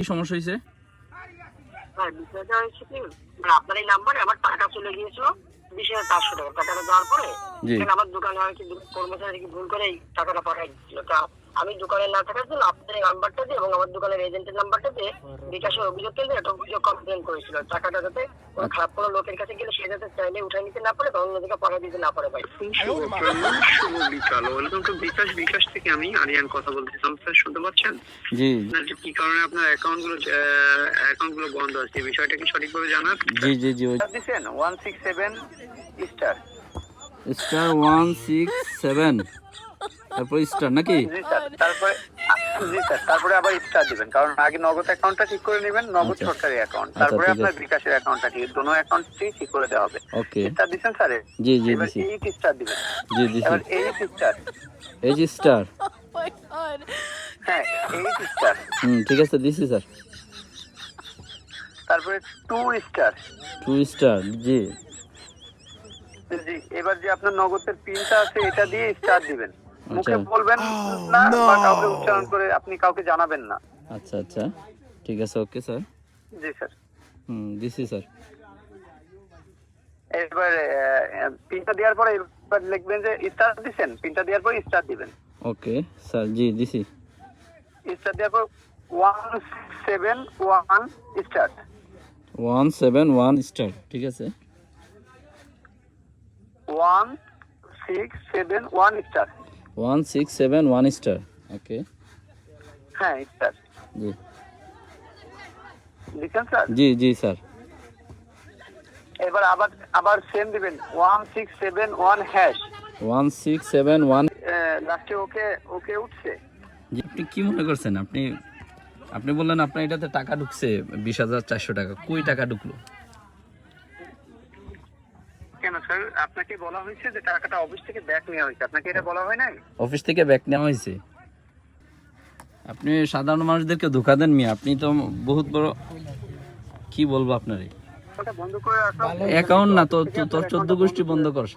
কি সমস্যা হয়েছে? হ্যাঁ, বিষয়টা হচ্ছে কি, আপনার এই নাম্বারে আমার টাকা চলে গিয়েছিল 20,400 টাকা। টাকাটা দেওয়ার পরে জি এখানে আমার দোকানে আর কি কর্মচারী কি ভুল করে এই টাকাটা পাঠাই দিচ্ছিল। তা আমি দোকানে না থাকার জন্য আপনার এই নাম্বারটা দিয়ে এবং আমার দোকানের এজেন্টের নাম্বারটা দিয়ে বিকাশের অভিযোগ কেন্দ্রে একটা অভিযোগ কমপ্লেন করেছিল। টাকাটা যাতে কোনো খারাপ কোনো লোকের কাছে গেলে সে যাতে চাইলে উঠাই নিতে না পারে বা অন্যদিকে পাঠিয়ে দিতে না পারে। ভাই শুভ বিকাল, ওয়েলকাম টু বিকাশ থেকে আমি আরিয়ান কথা বলতেছিলাম। স্যার শুনতে পাচ্ছেন? জি কি কারণে আপনার অ্যাকাউন্টগুলো বন্ধ আছে, এই বিষয়টা কি সঠিকভাবে জানার? জি জি জি দিচ্ছেন 167 স্টার। স্টার 167 তারপর স্টার নাকি? জি স্যার, তারপরে আবার স্টার দিবেন, কারণ আগে নগদ অ্যাকাউন্টটা ঠিক করে নেবেন, নগদ আচ্ছা। সরকারি অ্যাকাউন্ট, আচ্ছা, তারপরে ঠিক আপনার আছে। বিকাশের অ্যাকাউন্টটা ঠিক, দোনো অ্যাকাউন্টই ঠিক করে দেওয়া হবে। ওকে স্টার দিচ্ছেন স্যার? জি জি এবার দিছি 8 স্টার দিবেন। জি দিছি এবার 8 স্টার। এই যে স্টার হ্যাঁ, 8 স্টার। ঠিক আছে দিছি স্যার। তারপরে 2 স্টার। 2 স্টার জি জি, এবার যে আপনার নগদের পিনটা আছে এটা দিয়ে স্টার দিবেন। মুখে আচ্ছা বলবেন না বা কাউকে উচ্চারণ করে আপনি কাউকে জানাবেন না। আচ্ছা আচ্ছা ঠিক আছে ওকে স্যার। জি স্যার। দিছি স্যার। এবার পিনটা দেওয়ার পরে এবার লিখবেন যে স্টার দিবেন, পিনটা দেওয়ার পরে স্টার দিবেন। ওকে স্যার জি দিছি। স্টার দেওয়ার পর 171 স্টার। 171 স্টার ঠিক আছে। 1671 স্টার। 1671 স্টার ওকে হ্যাঁ স্টার জি দিচ্ছেন স্যার? জি জি স্যার। এবার আবার সেম দিবেন 1671 হ্যাশ। 1671 লাস্টে ওকে ওকে উঠছে। জি আপনি কি মনে করছেন? আপনি বললেন আপনার এটাতে টাকা ঢুকছে 20,400 টাকা। কই টাকা ঢুকলো? কেন স্যার, আপনাকে বলা হয়েছে যে টাকাটা অফিস থেকে ব্যাক নেওয়া হয়েছে, আপনাকে এটা বলা হয় নাই? অফিস থেকে ব্যাক নেওয়া হয়েছে? আপনি সাধারণ মানুষদেরকে ধোকা দেন মিয়া। আপনি তো বহুত বড়, কি বলবো আপনারে। ওটা বন্ধ করে রাখা। অ্যাকাউন্ট না তো তোর 14 গোষ্ঠী বন্ধ কর।